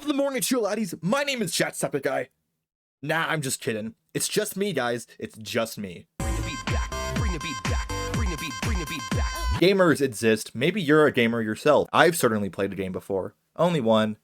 Top of the morning, chill laddies. My name is Jacksepticeye. Nah, I'm just kidding. It's just me, guys. It's just me. Bring the beat back, bring the beat back, bring the beat back. Gamers exist. Maybe you're a gamer yourself. I've certainly played a game before. Only one.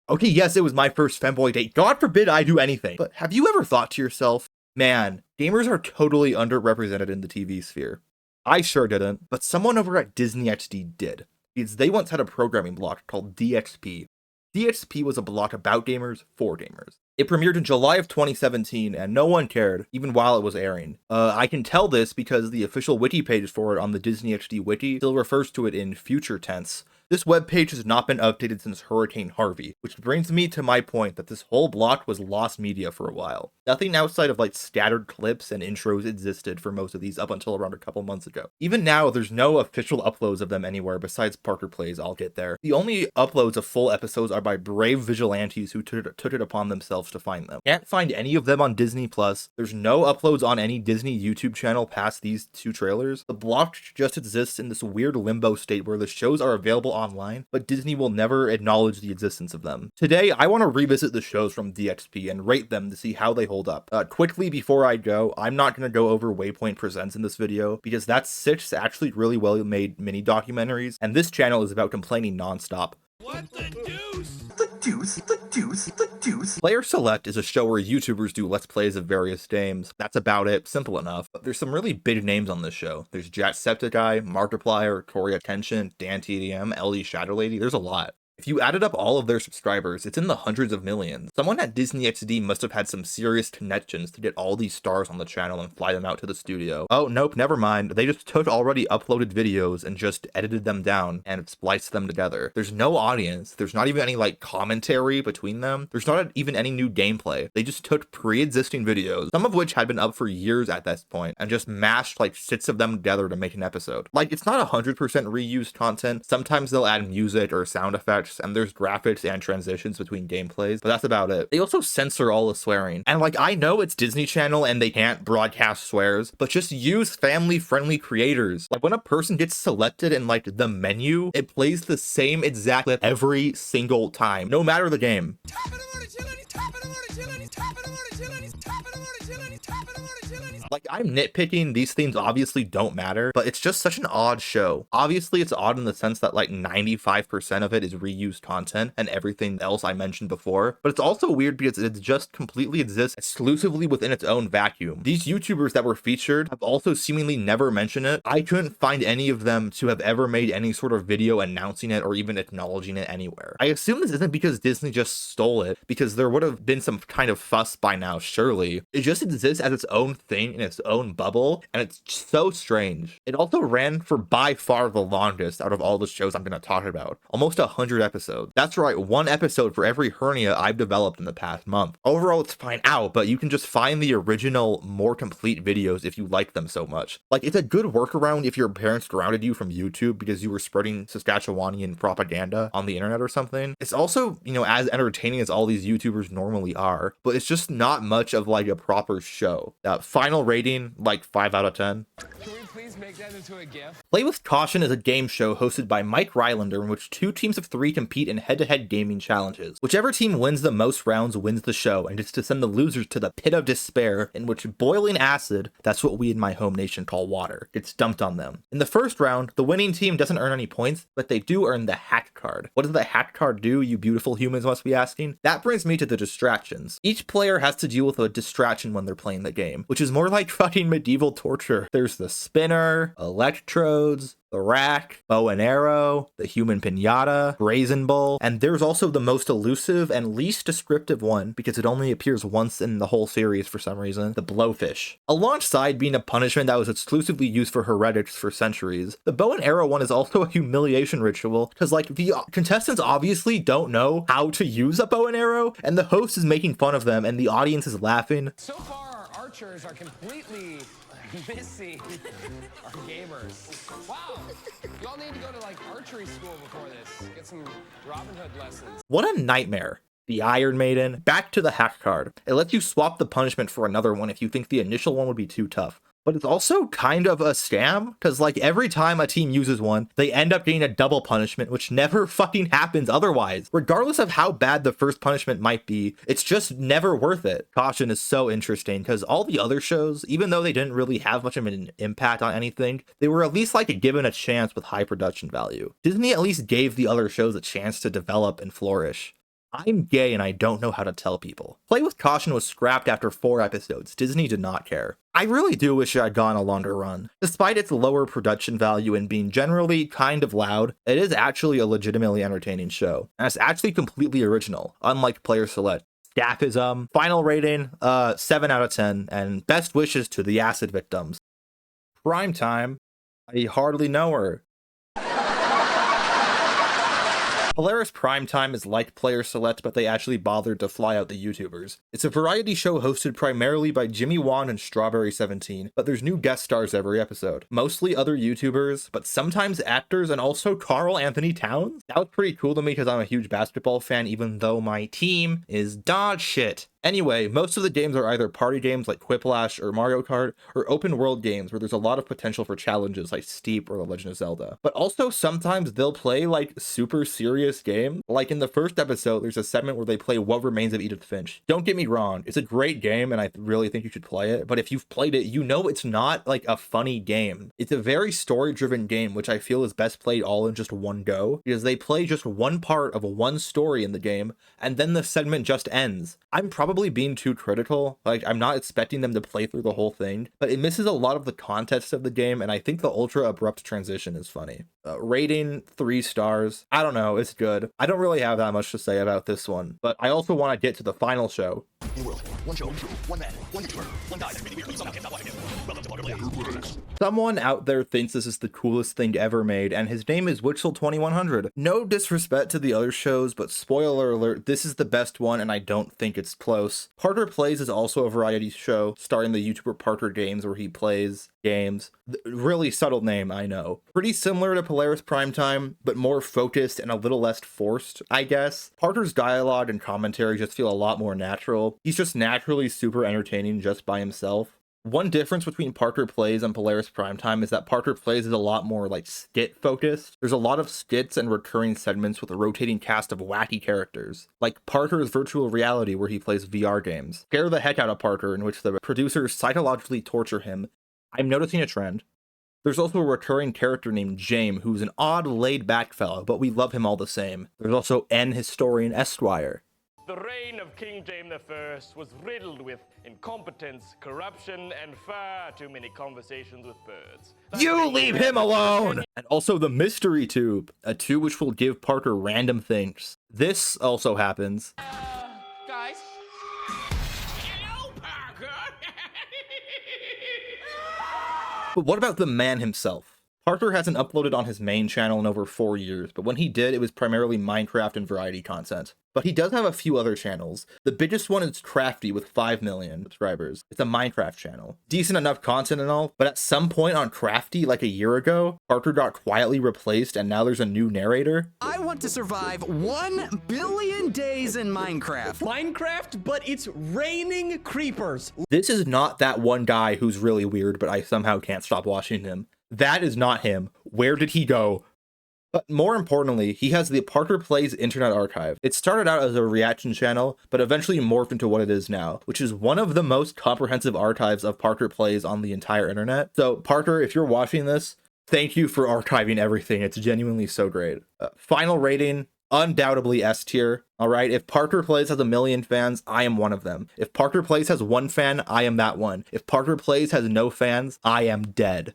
Okay, yes, it was my first femboy date. God forbid I do anything. But have you ever thought to yourself, man, gamers are totally underrepresented in the TV sphere? I sure didn't, but someone over at Disney XD did. Because they once had a programming block called DXP. DXP was a block about gamers for gamers. It premiered in July of 2017, and no one cared, even while it was airing. I can tell this because the official wiki page for it on the Disney XD wiki still refers to it in future tense. This webpage has not been updated since Hurricane Harvey, which brings me to my point that this whole block was lost media for a while. Nothing outside of like scattered clips and intros existed for most of these up until around a couple months ago. Even now, there's no official uploads of them anywhere besides Parker Plays. I'll get there. The only uploads of full episodes are by brave vigilantes who took it upon themselves to find them. Can't find any of them on Disney Plus. There's no uploads on any Disney YouTube channel past these two trailers. The block just exists in this weird limbo state where the shows are available online, but Disney will never acknowledge the existence of them. Today, I want to revisit the shows from DXP and rate them to see how they hold up. Quickly before I go, I'm not going to go over Waypoint Presents in this video, because that's 6 actually really well made mini documentaries, and this channel is about complaining nonstop. What the deuce? The deuce. Player Select is a show where YouTubers do Let's Plays of various games. That's about it, simple enough. But there's some really big names on this show. There's Jacksepticeye, Markiplier, CoryxKenshin, DanTDM, LDShadowLady, there's a lot. If you added up all of their subscribers, it's in the hundreds of millions. Someone at Disney XD must have had some serious connections to get all these stars on the channel and fly them out to the studio. Oh, nope, never mind. They just took already uploaded videos and just edited them down and spliced them together. There's no audience. There's not even any like commentary between them. There's not even any new gameplay. They just took pre-existing videos, some of which had been up for years at this point, and just mashed like 6 of them together to make an episode. Like, it's not 100% reused content. Sometimes they'll add music or sound effects, and there's graphics and transitions between gameplays, but that's about it. They also censor all the swearing. And like, I know it's Disney Channel and they can't broadcast swears, but just use family-friendly creators. Like, when a person gets selected in like the menu, it plays the same exact clip every single time, no matter the game. Like, I'm nitpicking, these themes obviously don't matter, but it's just such an odd show. Obviously, it's odd in the sense that like 95% of it is reused content and everything else I mentioned before, but it's also weird because it just completely exists exclusively within its own vacuum. These YouTubers that were featured have also seemingly never mentioned it. I couldn't find any of them to have ever made any sort of video announcing it or even acknowledging it anywhere. I assume this isn't because Disney just stole it, because there would have been some kind of fuss by now, surely. It just exists as its own thing in its own bubble, and it's so strange. It also ran for by far the longest out of all the shows I'm going to talk about. Almost 100 episodes. That's right, 1 episode for every hernia I've developed in the past month. Overall, it's fine out, but you can just find the original, more complete videos if you like them so much. Like, it's a good workaround if your parents grounded you from YouTube because you were spreading Saskatchewanian propaganda on the internet or something. It's also, you know, as entertaining as all these YouTubers normally are, but it's just not much of like a proper show. Final rating, like 5 out of 10. Can we please make that into a GIF? Play with Caution is a game show hosted by Mike Rylander in which 2 teams of 3 compete in head-to-head gaming challenges. Whichever team wins the most rounds wins the show, and gets to send the losers to the pit of despair in which boiling acid, that's what we in my home nation call water, gets dumped on them. In the first round, the winning team doesn't earn any points, but they do earn the hack card. What does the hack card do, you beautiful humans must be asking? That brings me to the distractions. Each player has to deal with a distraction when they're playing the game, which is more like fucking medieval torture. There's the spinner, electrodes, the rack, bow and arrow, the human pinata, brazen bull, and there's also the most elusive and least descriptive one because it only appears once in the whole series for some reason, the blowfish. Alongside being a punishment that was exclusively used for heretics for centuries, the bow and arrow one is also a humiliation ritual because like the contestants obviously don't know how to use a bow and arrow, and the host is making fun of them and the audience is laughing. So far, our archers are completely missing our gamers. Wow, y'all need to go to like archery school before this. Get some Robin Hood lessons. What a nightmare. The Iron Maiden. Back to the hack card. It lets you swap the punishment for another one if you think the initial one would be too tough. But it's also kind of a scam, because like every time a team uses one, they end up getting a double punishment, which never fucking happens otherwise. Regardless of how bad the first punishment might be, it's just never worth it. Caution is so interesting, because all the other shows, even though they didn't really have much of an impact on anything, they were at least like given a chance with high production value. Disney at least gave the other shows a chance to develop and flourish. I'm gay and I don't know how to tell people. Play with Caution was scrapped after 4 episodes. Disney did not care. I really do wish it had gone a longer run. Despite its lower production value and being generally kind of loud, it is actually a legitimately entertaining show. And it's actually completely original, unlike Player Select. Staffism. Final rating, 7 out of 10, and best wishes to the acid victims. Primetime. I hardly know her. Polaris Primetime is like Player Select, but they actually bothered to fly out the YouTubers. It's a variety show hosted primarily by Jimmy Wong and Strawburry17, but there's new guest stars every episode. Mostly other YouTubers, but sometimes actors and also Karl-Anthony Towns. That was pretty cool to me because I'm a huge basketball fan, even though my team is dog shit. Anyway, most of the games are either party games like Quiplash or Mario Kart, or open world games where there's a lot of potential for challenges like Steep or The Legend of Zelda. But also sometimes they'll play like super serious games. Like in the first episode, there's a segment where they play What Remains of Edith Finch. Don't get me wrong, it's a great game and I really think you should play it, but if you've played it, you know it's not like a funny game. It's a very story-driven game, which I feel is best played all in just one go, because they play just one part of one story in the game, and then the segment just ends. I'm probably being too critical. Like, I'm not expecting them to play through the whole thing, but it misses a lot of the context of the game, and I think the ultra abrupt transition is funny. Rating 3 stars. I don't know, it's good. I don't really have that much to say about this one, but I also want to get to the final show. One show, one man, one YouTuber, one guy that's really weird. Someone can't tell what I do. Welcome to ParkerGames. Someone out there thinks this is the coolest thing ever made, and his name is Witchell2100. No disrespect to the other shows, but spoiler alert, this is the best one, and I don't think it's close. Parker Plays is also a variety show starring the YouTuber ParkerGames, where he plays games. Really subtle name, I know. Pretty similar to Polaris Primetime, but more focused and a little less forced, I guess. Parker's dialogue and commentary just feel a lot more natural. He's just naturally super entertaining just by himself. One difference between Parker Plays and Polaris Primetime is that Parker Plays is a lot more like skit focused. There's a lot of skits and recurring segments with a rotating cast of wacky characters, like Parker's Virtual Reality, where he plays VR games. Scare the heck out of Parker, in which the producers psychologically torture him. I'm noticing a trend. There's also a recurring character named Jame, who's an odd, laid-back fellow, but we love him all the same. There's also N Historian Esquire. The reign of King James I was riddled with incompetence, corruption, and far too many conversations with birds. You leave him alone! And also the Mystery Tube, a tube which will give Parker random things. This also happens. Guys? Hello, Parker! But what about the man himself? Parker hasn't uploaded on his main channel in over 4 years, but when he did, it was primarily Minecraft and variety content. But he does have a few other channels. The biggest one is Crafty with 5 million subscribers. It's a Minecraft channel. Decent enough content and all, but at some point on Crafty, like a year ago, Parker got quietly replaced and now there's a new narrator. I want to survive 1 billion days in Minecraft. Minecraft, but it's raining creepers. This is not that one guy who's really weird, but I somehow can't stop watching him. That is not him. Where did he go? But more importantly, he has the Parker Plays Internet Archive. It started out as a reaction channel, but eventually morphed into what it is now, which is one of the most comprehensive archives of Parker Plays on the entire internet. So Parker, if you're watching this, thank you for archiving everything. It's genuinely so great. Final rating, undoubtedly S tier. All right, if Parker Plays has 1 million fans, I am one of them. If Parker Plays has 1 fan, I am that one. If Parker Plays has no fans, I am dead.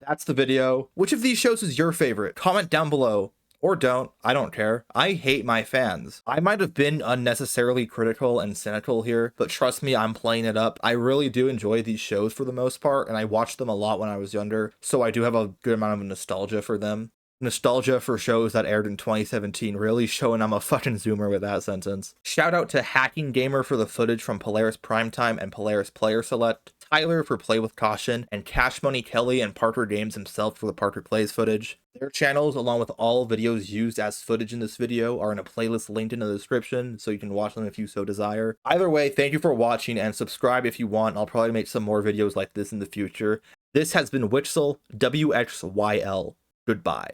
That's the video. Which of these shows is your favorite? Comment down below. Or don't. I don't care. I hate my fans. I might have been unnecessarily critical and cynical here, but trust me, I'm playing it up. I really do enjoy these shows for the most part, and I watched them a lot when I was younger, so I do have a good amount of nostalgia for them. Nostalgia for shows that aired in 2017, really showing I'm a fucking zoomer with that sentence. Shout out to Hacking Gamer for the footage from Polaris Primetime and Polaris Player Select. Tyler for Play With Caution, and Cash Money Kelly and ParkerGames himself for the Parker Plays footage. Their channels, along with all videos used as footage in this video, are in a playlist linked in the description, so you can watch them if you so desire. Either way, thank you for watching, and subscribe if you want. I'll probably make some more videos like this in the future. This has been Wixel, WXYL. Goodbye.